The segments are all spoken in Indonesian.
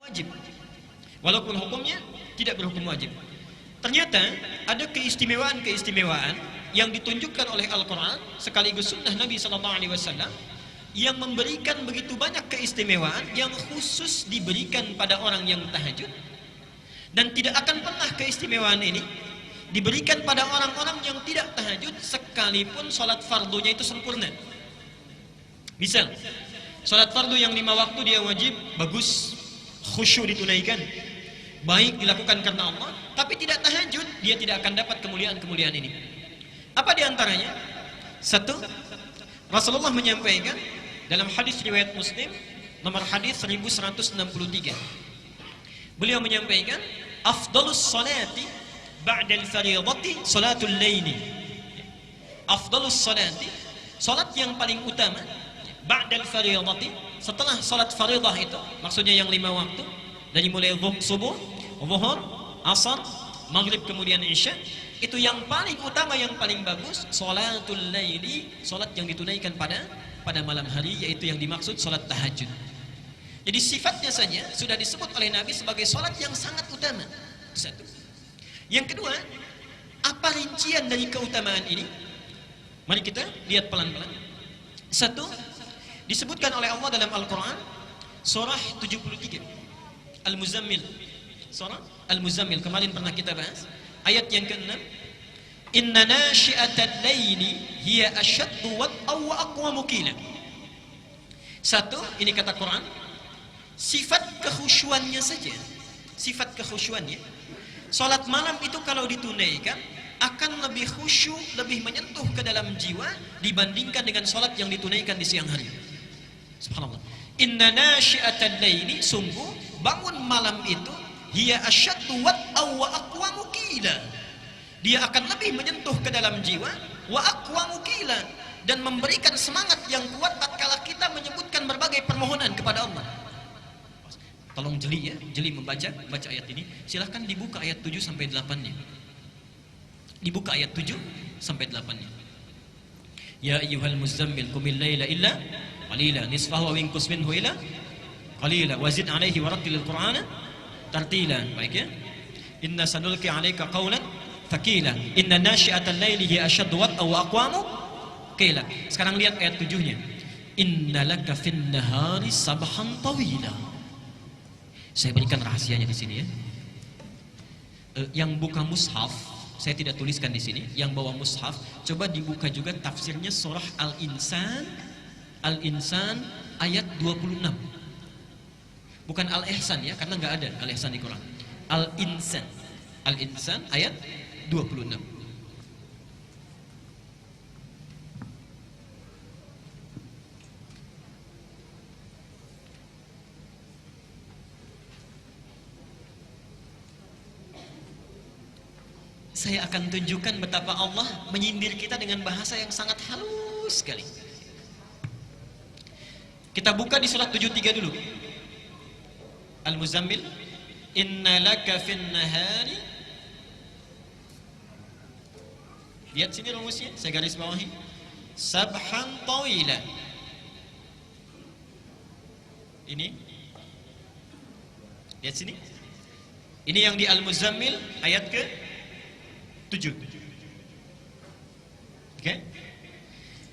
wajib. Walaupun hukumnya tidak berhukum wajib. Ternyata ada keistimewaan-keistimewaan yang ditunjukkan oleh Al-Quran sekaligus sunnah Nabi SAW yang memberikan begitu banyak keistimewaan yang khusus diberikan pada orang yang tahajud, dan tidak akan pernah keistimewaan ini diberikan pada orang-orang yang tidak tahajud sekalipun sholat fardunya itu sempurna. Misal sholat fardu yang 5 waktu dia wajib, bagus, khusyuk ditunaikan, baik dilakukan karena Allah, tapi tidak tahajud, dia tidak akan dapat kemuliaan-kemuliaan ini. Apa diantaranya? Satu, Rasulullah menyampaikan dalam hadis riwayat Muslim nomor hadis 1163, beliau menyampaikan afdalus salati ba'dal fardhati salatul laili. Afdalus salati, salat yang paling utama ba'dal fardhati, setelah salat fardhah itu, maksudnya yang 5 waktu, dari mulai subuh, zuhur, asar, maghrib kemudian isya, itu yang paling utama, yang paling bagus salatul laili, salat yang ditunaikan pada malam hari, yaitu yang dimaksud salat tahajud. Jadi sifatnya saja sudah disebut oleh Nabi sebagai salat yang sangat utama. Satu. Yang kedua, apa rincian dari keutamaan ini? Mari kita lihat pelan-pelan. Satu, disebutkan oleh Allah dalam Al-Quran surah 73 Al-Muzammil. Surah Al-Muzammil kemarin pernah kita bahas, ayat yang ke-6, inna nasyi'atal laili hiya ashaddu wat'aw wa aqwamu qila. Satu, ini kata Quran, sifat kekhusyuannya saja, sifat kekhusyuannya, salat malam itu kalau ditunaikan akan lebih khusyuk, lebih menyentuh ke dalam jiwa dibandingkan dengan salat yang ditunaikan di siang hari. Subhanallah. Inna nasyi'atal laili, sungguh bangun malam itu, hiya asyaddu wat'aw wa aqwamu qila, dia akan lebih menyentuh ke dalam jiwa, wa aqwamu qila, dan memberikan semangat yang kuat tatkala kita menyebutkan berbagai permohonan kepada Allah. Tolong jeli ya, jeli membaca ayat ini. Silahkan dibuka ayat 7 sampai 8-nya. Dibuka ayat 7 sampai 8-nya. Ya ayyuhal muzammil qumil laila illa qalila nisfahu wa inqus minhu ila qalila wazid alaihi warattilil qur'ana tartila. Baik ya. Inna sanulqi 'alaika qawlan thaqila inna nasyi'atal laili hiya ashaddu wat'aw wa aqwamu qila. Sekarang lihat ayat 7-nya. Innalaka fin nahari sabhan tawila. Saya berikan rahasianya di sini ya. Yang buka mushaf, saya tidak tuliskan di sini. Yang bawa mushaf, coba dibuka juga tafsirnya surah Al-Insan. Al-Insan ayat 26. Bukan Al-Ihsan ya, karena nggak ada Al-Ihsan di Quran. Al-Insan. Al-Insan ayat 26. Saya akan tunjukkan betapa Allah menyindir kita dengan bahasa yang sangat halus sekali. Kita buka di surat 73 dulu. Al-Muzammil, inna laka fin nahari. Lihat sini rumusnya, saya garis bawahi. Sabhan tawila. Ini. Lihat sini. Ini yang di Al-Muzammil ayat ke 7. Oke?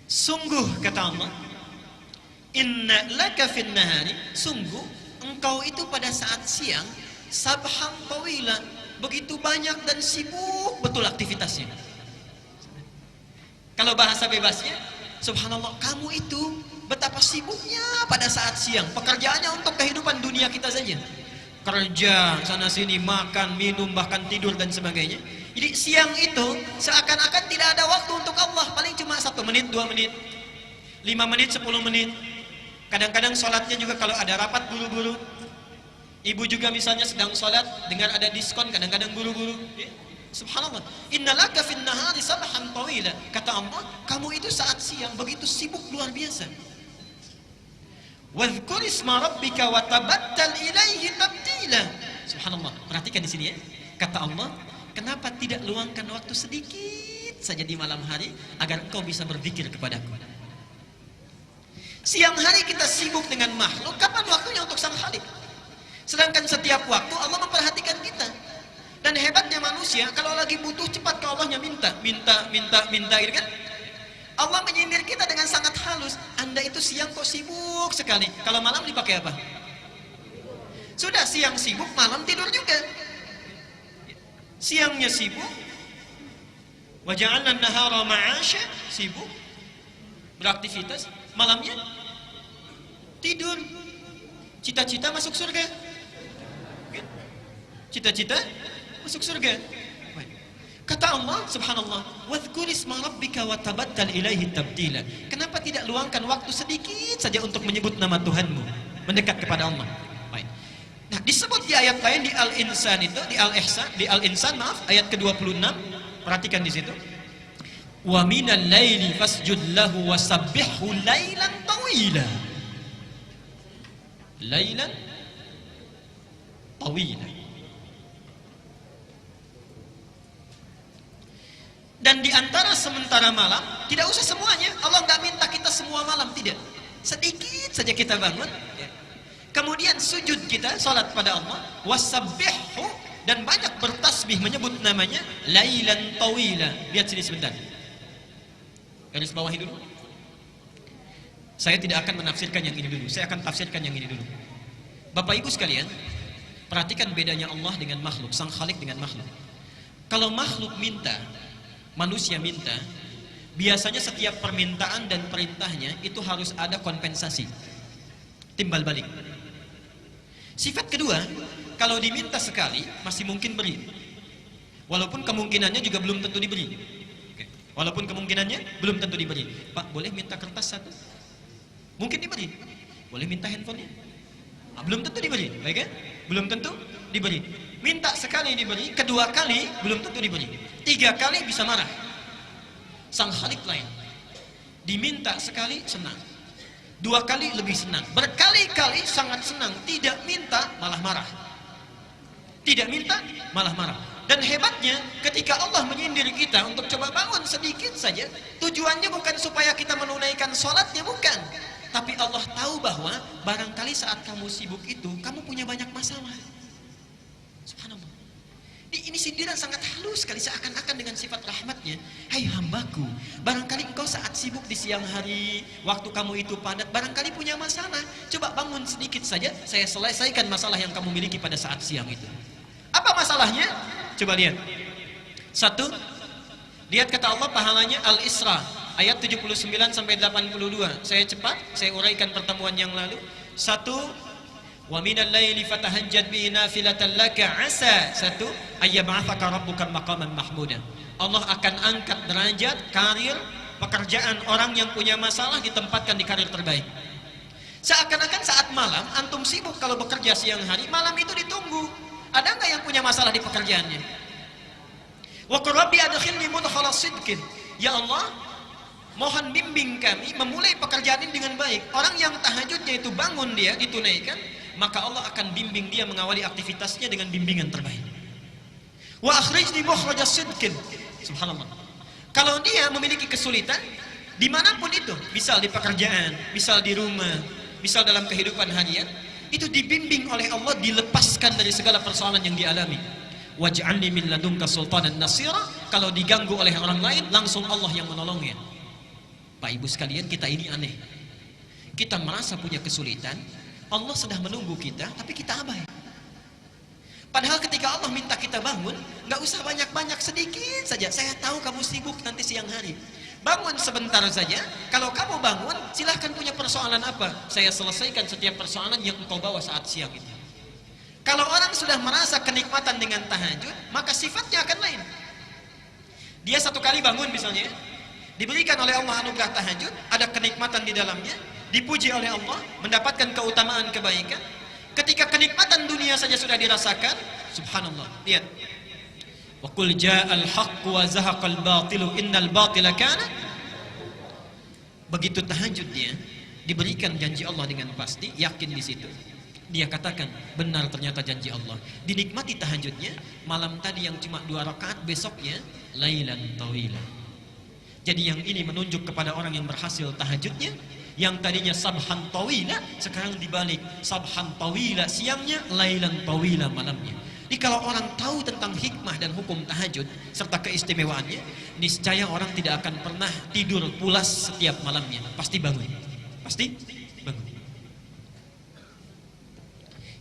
Sungguh kata Allah, inna laka fin nahari, sungguh engkau itu pada saat siang, sabhan tawila, begitu banyak dan sibuk betul aktivitasnya. Kalau bahasa bebasnya, subhanallah, kamu itu betapa sibuknya pada saat siang, pekerjaannya untuk kehidupan dunia kita saja, kerja sana sini, makan, minum, bahkan tidur dan sebagainya. Jadi siang itu seakan-akan tidak ada waktu untuk Allah, paling cuma 1 menit, 2 menit, 5 menit, 10 menit. Kadang-kadang sholatnya juga kalau ada rapat buru-buru. Ibu juga misalnya sedang sholat, dengar ada diskon, kadang-kadang buru-buru. Subhanallah. Innalaka fin nahari sabhan tawila. Kata Allah, kamu itu saat siang begitu sibuk luar biasa. Wadhkur isma rabbika wa tabattal ilaihi tabtila. Subhanallah. Perhatikan di sini ya. Kata Allah, kenapa tidak luangkan waktu sedikit saja di malam hari agar engkau bisa berzikir kepadaku? Siang hari kita sibuk dengan makhluk, kapan waktunya untuk sang Khalik? Sedangkan setiap waktu Allah memperhatikan kita. Dan hebatnya manusia, kalau lagi butuh cepat ke Allahnya minta gitu kan. Allah menyindir kita dengan sangat halus. Anda itu siang kok sibuk sekali. Kalau malam dipakai apa? Sudah siang sibuk, malam tidur juga. Siangnya sibuk, wa ja'alna an-nahara ma'asha, sibuk beraktivitas, malamnya tidur. Cita-cita masuk surga. Cita-cita masuk surga. Kata Allah, subhanallah, wadhkur isma rabbika wa tabattal ilaihi tabdila. Kenapa tidak luangkan waktu sedikit saja untuk menyebut nama Tuhanmu, mendekat kepada Allah? Baik. Nah, disebut di ayat lain di Al-Insan itu, di Al-Insan maaf, ayat ke-26. Perhatikan di situ. Wa minal laili fasjud lahu wasabbihhu lailan tawila. Lailan tawila. Dan di antara sementara malam, tidak usah semuanya. Allah nggak minta kita semua malam, tidak. Sedikit saja kita bangun. Kemudian sujud kita, salat pada Allah. Wasabbihhu, dan banyak bertasbih menyebut namanya. Lailan tawila. Lihat sini sebentar. Garis bawahi dulu. Saya tidak akan menafsirkan yang ini dulu. Saya akan tafsirkan yang ini dulu. Bapak Ibu sekalian, perhatikan bedanya Allah dengan makhluk, sang Khalik dengan makhluk. Kalau makhluk minta, manusia minta, biasanya setiap permintaan dan perintahnya itu harus ada kompensasi, timbal balik. Sifat kedua, kalau diminta sekali masih mungkin beri, walaupun kemungkinannya juga belum tentu diberi. Walaupun kemungkinannya belum tentu diberi. Pak, boleh minta kertas satu? Mungkin diberi. Boleh minta handphonenya? Belum tentu diberi, baik kan? Belum tentu diberi. Minta sekali diberi, kedua kali belum tentu diberi, 3 kali bisa marah. Sang Khalik lain, diminta sekali senang, 2 kali lebih senang, berkali-kali sangat senang. Tidak minta malah marah, tidak minta malah marah. Dan hebatnya ketika Allah menyindir kita untuk coba bangun sedikit saja, tujuannya bukan supaya kita menunaikan sholatnya, bukan. Tapi Allah tahu bahwa barangkali saat kamu sibuk itu kamu punya banyak masalah. Subhanallah. Ini sindiran sangat halus sekali, seakan-akan dengan sifat rahmatnya. Hai hambaku, barangkali engkau saat sibuk di siang hari, waktu kamu itu padat, barangkali punya masalah. Coba bangun sedikit saja, saya selesaikan masalah yang kamu miliki pada saat siang itu. Apa masalahnya? Coba lihat. 1, lihat kata Allah pahalanya Al-Isra ayat 79 sampai 82. Saya cepat, saya uraikan pertemuan yang lalu. 1, wa minal laili fatahajjad bihi nafilatan laka asa 1 ayyab'atsaka rabbuka maqaman mahmuda. Allah akan angkat derajat, karir, pekerjaan orang yang punya masalah ditempatkan di karir terbaik. Seakan-akan saat malam antum sibuk kalau bekerja siang hari, malam itu ditunggu. Ada nggak yang punya masalah di pekerjaannya? Wa qur rabbi adkhilni mudkhala sidqin. Ya Allah, mohon bimbing kami memulai pekerjaan ini dengan baik. Orang yang tahajudnya itu bangun dia ditunaikan, maka Allah akan bimbing dia mengawali aktivitasnya dengan bimbingan terbaik. Wa akhrijni mukhrajas sidqin. Subhanallah. Kalau dia memiliki kesulitan dimanapun itu, misal di pekerjaan, misal di rumah, misal dalam kehidupan harian, itu dibimbing oleh Allah, dilepaskan dari segala persoalan yang dialami. Waj'alni min ladunka sultanan nasira. Kalau diganggu oleh orang lain, langsung Allah yang menolongnya. Pak Ibu sekalian, kita ini aneh. Kita merasa punya kesulitan, Allah sedang menunggu kita, tapi kita abai. Padahal ketika Allah minta kita bangun, nggak usah banyak-banyak, sedikit saja. Saya tahu kamu sibuk nanti siang hari. Bangun sebentar saja. Kalau kamu bangun, silahkan punya persoalan apa, saya selesaikan setiap persoalan yang engkau bawa saat siang itu. Kalau orang sudah merasa kenikmatan dengan tahajud, maka sifatnya akan lain. Dia 1 kali bangun misalnya, diberikan oleh Allah anugerah tahajud, ada kenikmatan di dalamnya, dipuji oleh Allah, mendapatkan keutamaan kebaikan. Ketika kenikmatan dunia saja sudah dirasakan, subhanallah, lihat. Wa qul ja'al haqqu wa zahaqal batilu innal batila kana. Begitu tahajud dia diberikan janji Allah dengan pasti, yakin di situ. Dia katakan, benar ternyata janji Allah. Dinikmati tahajudnya, malam tadi yang cuma 2 rakaat, besoknya lailan tawila. Jadi yang ini menunjuk kepada orang yang berhasil tahajudnya, Yang tadinya sabhan tawila, sekarang dibalik sabhan tawila siangnya, lailan tawila malamnya. Jadi kalau orang tahu tentang hikmah dan hukum tahajud serta keistimewaannya, niscaya orang tidak akan pernah tidur pulas setiap malamnya. Pasti bangun. Pasti bangun.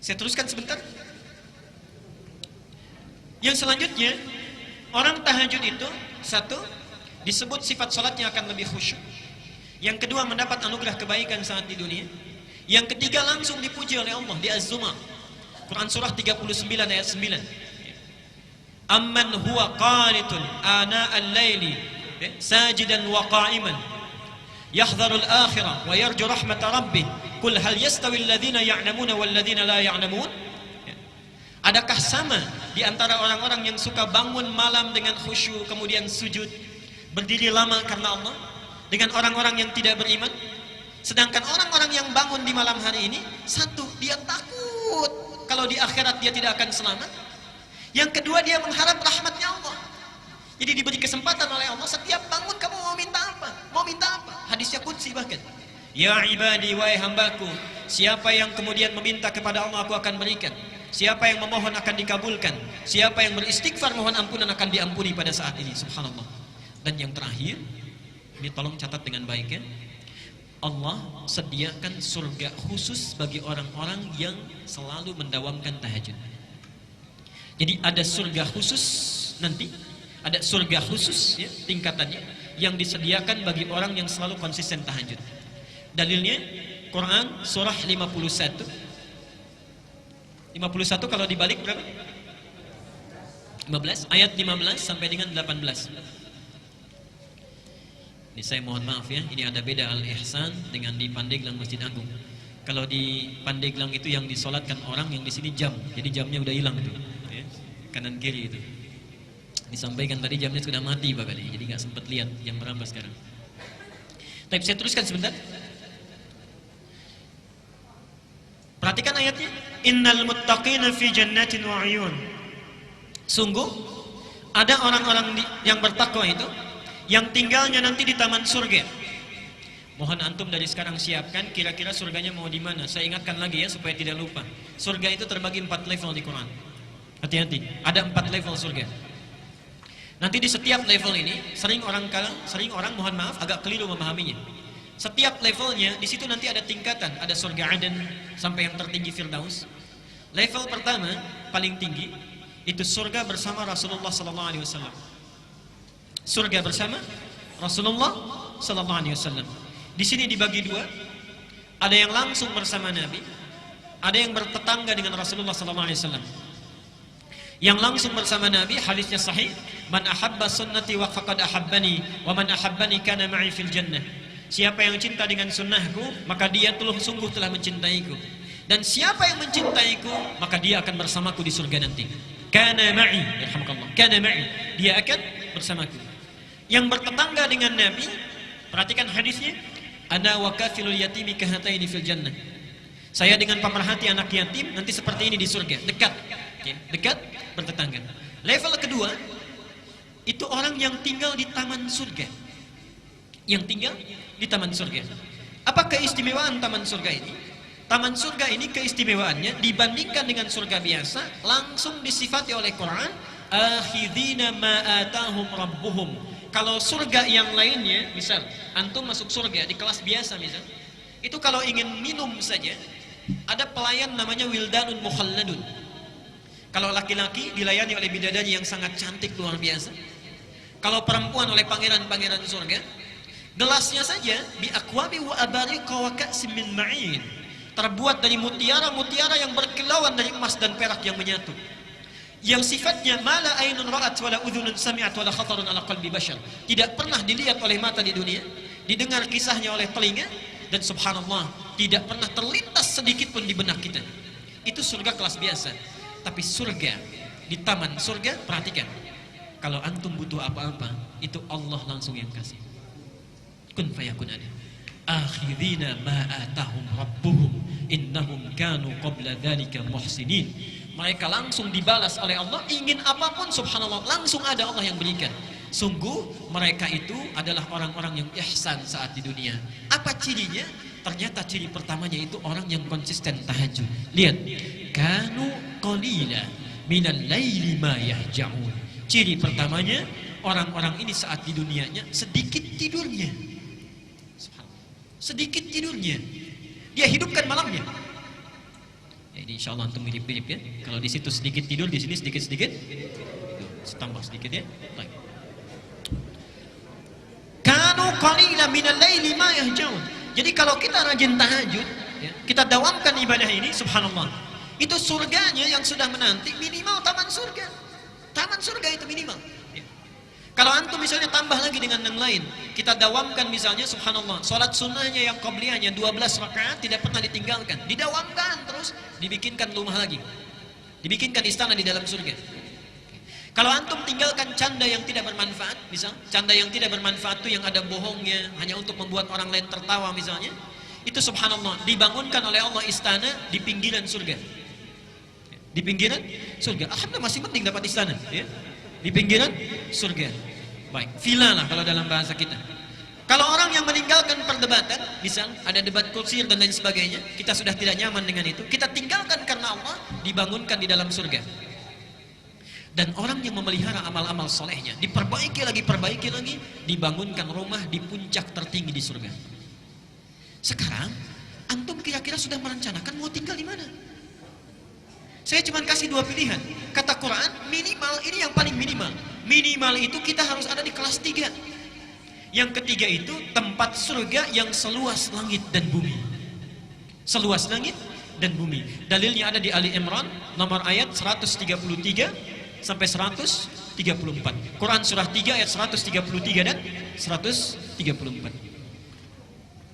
Saya teruskan sebentar. Yang selanjutnya, orang tahajud itu satu, disebut sifat salatnya akan lebih khusyuk. Yang kedua, mendapat anugerah kebaikan saat di dunia. Yang ketiga, langsung dipuji oleh Allah di Az-Zumar. Quran surah 39 ayat 9. Amman huwa qanitun ana al-laili sajidan wa qa'iman yahdharu al-akhirah wa yarju rahmata rabbih qul hal yastawi alladhina ya'lamuna wal ladzina la ya'lamun. Adakah sama di antara orang-orang yang suka bangun malam dengan khusyuk kemudian sujud berdiri lama karena Allah dengan orang-orang yang tidak beriman? Sedangkan orang-orang yang bangun di malam hari ini, satu, dia takut kalau di akhirat dia tidak akan selamat. Yang kedua, dia mengharap rahmatnya Allah. Jadi diberi kesempatan oleh Allah, setiap bangun kamu mau minta apa? Mau minta apa? Hadisnya qudsi bahkan. Ya ibadi, wahai hambaku, siapa yang kemudian meminta kepada Allah, aku akan berikan. Siapa yang memohon akan dikabulkan. Siapa yang beristighfar mohon ampunan akan diampuni pada saat ini. Subhanallah. Dan yang terakhir, ini tolong catat dengan baik ya. Allah sediakan surga khusus bagi orang-orang yang selalu mendawamkan tahajud. Jadi ada surga khusus nanti, ada surga khusus ya, tingkatannya yang disediakan bagi orang yang selalu konsisten tahajud. Dalilnya Quran surah 51. 51 kalau dibalik berapa? 15, ayat 15 sampai dengan 18. Ini saya mohon maaf ya, ini ada beda Al-Ihsan dengan di Pandeglang Masjid Agung. Kalau di Pandeglang itu yang disolatkan orang, yang di sini jam. Jadi jamnya udah hilang itu, ya. Kanan kiri itu. Disampaikan tadi jamnya sudah mati Bapak, jadi nggak sempat lihat jam berapa sekarang. Tapi saya teruskan sebentar. Perhatikan ayatnya. Innal muttaqina fi jannatin wa 'uyun. Sungguh ada orang-orang yang bertakwa itu yang tinggalnya nanti di taman surga. Mohon antum dari sekarang siapkan kira-kira surganya mau di mana. Saya ingatkan lagi ya supaya tidak lupa. Surga itu terbagi 4 level di Quran. Hati-hati, ada 4 level surga. Nanti di setiap level ini sering orang mohon maaf agak keliru memahaminya. Setiap levelnya di situ nanti ada tingkatan, ada surga Aden sampai yang tertinggi Firdaus. Level pertama paling tinggi itu surga bersama Rasulullah sallallahu alaihi wasallam. Surga bersama Rasulullah sallallahu alaihi wasallam. Di sini dibagi dua. Ada yang langsung bersama Nabi, ada yang bertetangga dengan Rasulullah sallallahu alaihi wasallam. Yang langsung bersama Nabi, hadisnya sahih, man ahabba sunnati wa faqad ahabbani wa man ahabbani kana ma'i fil jannah. Siapa yang cinta dengan sunnahku, maka dia sungguh telah mencintaiku. Dan siapa yang mencintaiku, maka dia akan bersamaku di surga nanti. Kana ma'i, yarhamukallah. Kana ma'i, dia akan bersamaku. Yang bertetangga dengan Nabi, perhatikan hadisnya, ana wa kafilul yatimi kahataini fil jannah. Saya dengan pemerhati anak yatim nanti seperti ini di surga, dekat. Ya, dekat bertetangga. Level kedua itu orang yang tinggal di taman surga. Yang tinggal di taman surga. Apa keistimewaan taman surga ini? Taman surga ini keistimewaannya dibandingkan dengan surga biasa langsung disifati oleh Quran, akhidina ma atahum rabbuhum. Kalau surga yang lainnya, misal antum masuk surga di kelas biasa misal, itu kalau ingin minum saja ada pelayan namanya wildanun mukhalladun. Kalau laki-laki dilayani oleh bidadari yang sangat cantik luar biasa. Kalau perempuan oleh pangeran-pangeran surga. Gelasnya saja bi aqwabi wa abariqa wa ka'sim min ma'in. Terbuat dari mutiara-mutiara yang berkilauan dari emas dan perak yang menyatu. Yang sifatnya mala ainun ra'at wala udhunun sami'at wala khatarun ala qalbi bashar. Tidak pernah dilihat oleh mata di dunia, didengar kisahnya oleh telinga, dan subhanallah tidak pernah terlintas sedikit pun di benak kita. Itu surga kelas biasa. Tapi surga di taman surga, perhatikan, kalau antum butuh apa-apa itu Allah langsung yang kasih. Kun fayakun ada. Akhirina ma atahum rabbuhum innahum kanu qabla dzalika muhsinin. Mereka langsung dibalas oleh Allah, ingin apapun subhanallah langsung ada Allah yang berikan. Sungguh mereka itu adalah orang-orang yang ihsan saat di dunia. Apa cirinya? Ternyata ciri pertamanya itu orang yang konsisten tahajud. Lihat, kanu qalila minal laili ma yahja'un. Ciri pertamanya, orang-orang ini saat di dunianya sedikit tidurnya. Sedikit tidurnya. Dia hidupkan malamnya. Jadi insya Allah antum mirip-mirip ya. Kalau di situ sedikit tidur, di sini sedikit-sedikit. Tambah sedikit ya. Baik. Kanu qalila minal laili ma yahja'un. Jadi kalau kita rajin tahajud, ya, kita dawamkan ibadah ini, subhanallah. Itu surganya yang sudah menanti minimal taman surga. Taman surga itu minimal. Ya. Kalau antum misalnya tambah lagi dengan yang lain, kita dawamkan misalnya subhanallah, salat sunnahnya yang qabliyahnya 12 rakaat tidak pernah ditinggalkan, didawamkan terus, dibikinkan rumah lagi, dibikinkan istana di dalam surga. Kalau antum tinggalkan canda yang tidak bermanfaat, misal canda yang tidak bermanfaat itu yang ada bohongnya, hanya untuk membuat orang lain tertawa misalnya, itu subhanallah dibangunkan oleh Allah istana di pinggiran surga. Di pinggiran surga. Alhamdulillah masih penting dapat istana, ya. Di pinggiran surga. Baik, villa lah kalau dalam bahasa kita. Kalau orang yang meninggalkan perdebatan, misal ada debat kusir dan lain sebagainya, kita sudah tidak nyaman dengan itu, kita tinggalkan karena Allah, dibangunkan di dalam surga. Dan orang yang memelihara amal-amal solehnya, diperbaiki lagi, dibangunkan rumah di puncak tertinggi di surga. Sekarang, antum kira-kira sudah merencanakan mau tinggal di mana? Saya cuma kasih dua pilihan. Kata Quran, minimal, ini yang paling minimal. Minimal itu kita harus ada di kelas 3. Yang ketiga itu tempat surga yang seluas langit dan bumi. Seluas langit dan bumi. Dalilnya ada di Ali Imran, nomor ayat 133 sampai 134. Quran surah 3 ayat 133 dan 134.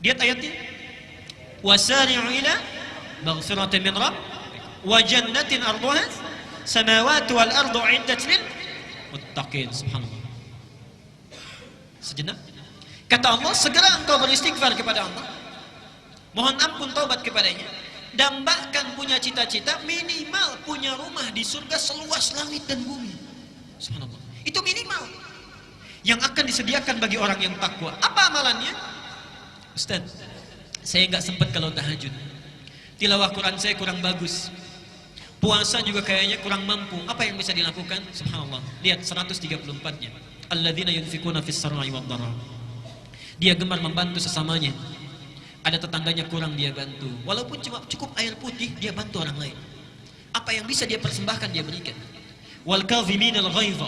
Lihat ayatnya. Wasari'u ila maghfiratin min rabb wa jannatin arduha samawati wal ardu 'iddat lil muttaqin. Subhanallah. Sejenak. Kata Allah, segera engkau beristighfar kepada Allah. Mohon ampun taubat kepadanya. Dan bahkan punya cita-cita minimal punya rumah di surga seluas langit dan bumi. Subhanallah. Itu minimal yang akan disediakan bagi orang yang takwa. Apa amalannya? Ustaz, saya nggak sempat kalau tahajud. Tilawah Quran saya kurang bagus. Puasa juga kayaknya kurang mampu. Apa yang bisa dilakukan? Subhanallah. Lihat 134-nya. Alladzina yunfikuna fis sarra'i wad dharra. Dia gemar membantu sesamanya. Ada tetangganya kurang dia bantu. Walaupun cuma cukup air putih, dia bantu orang lain. Apa yang bisa dia persembahkan dia berikan. Wal kadhiminal ghaidha.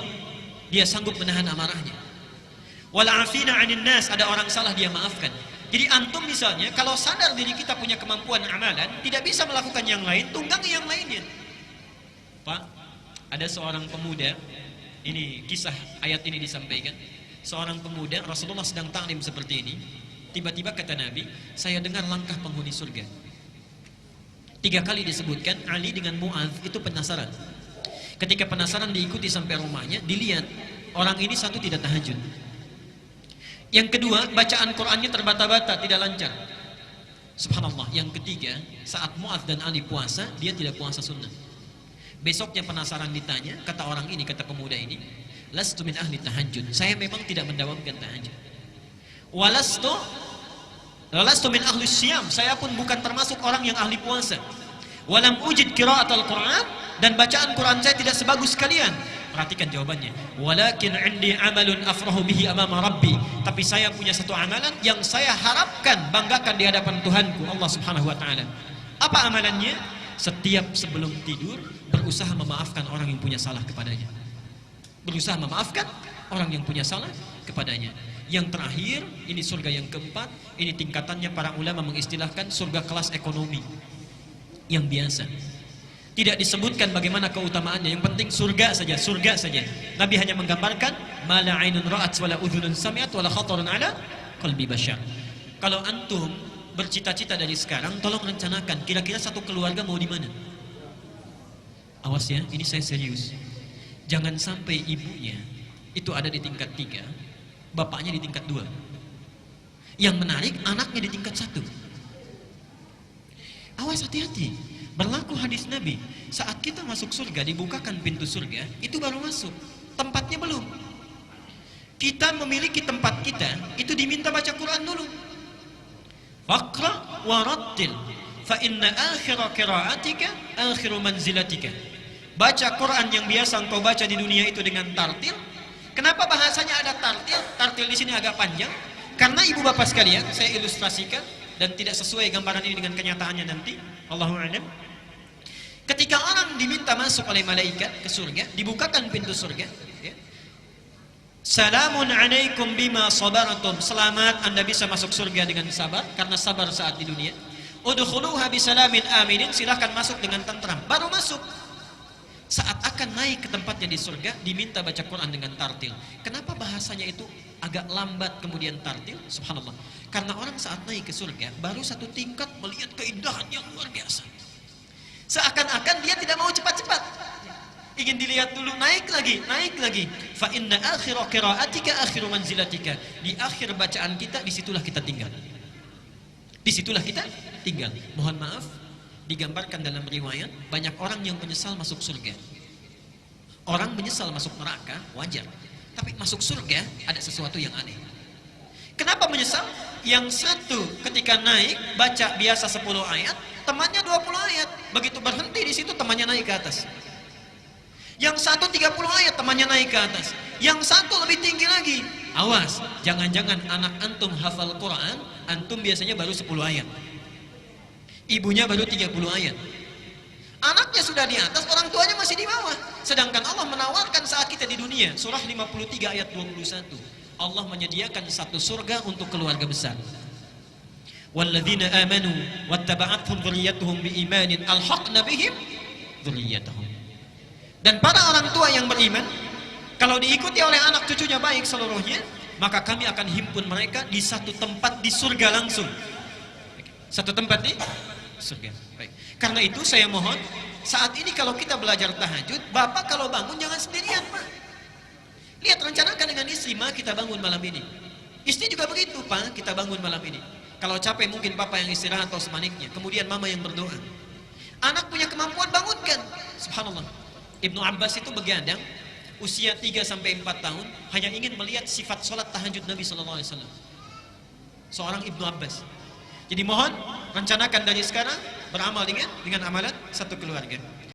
Dia sanggup menahan amarahnya. Wal 'afina 'anil nas, ada orang salah dia maafkan. Jadi antum misalnya kalau sadar diri kita punya kemampuan amalan, tidak bisa melakukan yang lain, tunggangi yang lainnya. Pak, ada seorang pemuda, ini kisah ayat ini disampaikan. Seorang pemuda, Rasulullah sedang taklim seperti ini. Tiba-tiba kata Nabi, saya dengar langkah penghuni surga. 3 kali disebutkan, Ali dengan Mu'adz itu penasaran. Ketika penasaran diikuti sampai rumahnya, dilihat orang ini satu tidak tahajud. Yang kedua, bacaan Qur'annya terbata-bata, tidak lancar. Subhanallah. Yang ketiga, saat Mu'adz dan Ali puasa, dia tidak puasa sunnah. Besoknya penasaran ditanya, kata orang ini, kata pemuda ini, lastu min ahli tahajud. Saya memang tidak mendawamkan tahajud. Walastu min ahli syiyam. Saya pun bukan termasuk orang yang ahli puasa. Walam ujid qiraatul Qur'an, dan bacaan Quran saya tidak sebagus kalian. Perhatikan jawabannya. Walakin 'indi 'amalun afrahu bihi amama rabbi. Tapi saya punya satu amalan yang saya harapkan banggakan di hadapan Tuhanku Allah Subhanahu wa taala. Apa amalannya? Setiap sebelum tidur berusaha memaafkan orang yang punya salah kepadanya. Berusaha memaafkan orang yang punya salah kepadanya. Yang terakhir, ini surga yang keempat, ini tingkatannya para ulama mengistilahkan surga kelas ekonomi yang biasa. Tidak disebutkan bagaimana keutamaannya, yang penting surga saja, surga saja. Nabi hanya menggambarkan mala ainun ra'at wala udhunun sami'at wala khatarun ala qalbi bashar. Kalau antum bercita-cita dari sekarang, tolong rencanakan kira-kira satu keluarga mau di mana. Awas ya, ini saya serius. Jangan sampai ibunya itu ada di tingkat 3, bapaknya di tingkat 2. Yang menarik, anaknya di tingkat 1. Awas, hati-hati. Berlaku hadis Nabi, saat kita masuk surga, dibukakan pintu surga, itu baru masuk, tempatnya belum. kita memiliki tempat kita, itu diminta baca Quran dulu. Faqra warattil fa inna akhira qiraatika akhiru manzilatika. Baca Quran yang biasa engkau baca di dunia itu dengan tartil. Kenapa bahasanya ada tartil? Tartil di sini agak panjang. Karena ibu bapak sekalian, saya ilustrasikan dan tidak sesuai gambaran ini dengan kenyataannya nanti. Allahu a'lam. Ketika orang diminta masuk oleh malaikat ke surga, dibukakan pintu surga, ya. Salamun alaikum bima sabartum. Selamat, Anda bisa masuk surga dengan sabar karena sabar saat di dunia. Udkhuluha bisalamin aminin. Silahkan masuk dengan tentram. Baru masuk. Saat akan naik ke tempatnya di surga, diminta baca Quran dengan tartil. Kenapa bahasanya itu agak lambat kemudian tartil? Subhanallah. Karena orang saat naik ke surga baru satu tingkat melihat keindahan yang luar biasa. Seakan-akan dia tidak mau cepat-cepat. Ingin dilihat dulu, naik lagi. Fa inna akhira qiraatika akhiru manzilatika. Di akhir bacaan kita, disitulah kita tinggal. Disitulah kita tinggal. Mohon maaf, digambarkan dalam riwayat, banyak orang yang menyesal masuk surga. Orang menyesal masuk neraka, wajar. Tapi masuk surga, ada sesuatu yang aneh. Kenapa menyesal? Yang satu ketika naik, baca biasa 10 ayat, temannya 20 ayat. Begitu berhenti di situ, temannya naik ke atas. Yang satu 30 ayat, temannya naik ke atas. Yang satu lebih tinggi lagi. Awas, jangan-jangan anak antum hafal Quran, antum biasanya baru 10 ayat. Ibunya baru 30 ayat. Anaknya sudah di atas, orang tuanya masih di bawah. Sedangkan Allah menawarkan saat kita di dunia. Surah 53 ayat 21. Allah menyediakan satu surga untuk keluarga besar. Walladzina amanu wattaba'athum dzurriyyatuhum biimanin alhaqna bihim dzurriyyatahum. Dan para orang tua yang beriman, kalau diikuti oleh anak cucunya baik seluruhnya, maka kami akan himpun mereka di satu tempat di surga langsung. Satu tempat di surga. Baik. Karena itu saya mohon, saat ini kalau kita belajar tahajud, bapak kalau bangun jangan sendirian, Pak. Lihat, rencanakan dengan istri, Ma, kita bangun malam ini. Istri juga begitu, Pak, kita bangun malam ini. Kalau capek mungkin papa yang istirahat atau sebaliknya. Kemudian mama yang berdoa. Anak punya kemampuan, bangunkan. Subhanallah. Ibnu Abbas itu begadang, usia 3-4 tahun, hanya ingin melihat sifat sholat tahajud Nabi SAW. Seorang Ibnu Abbas. Jadi mohon, rencanakan dari sekarang, beramal dengan amalan satu keluarga.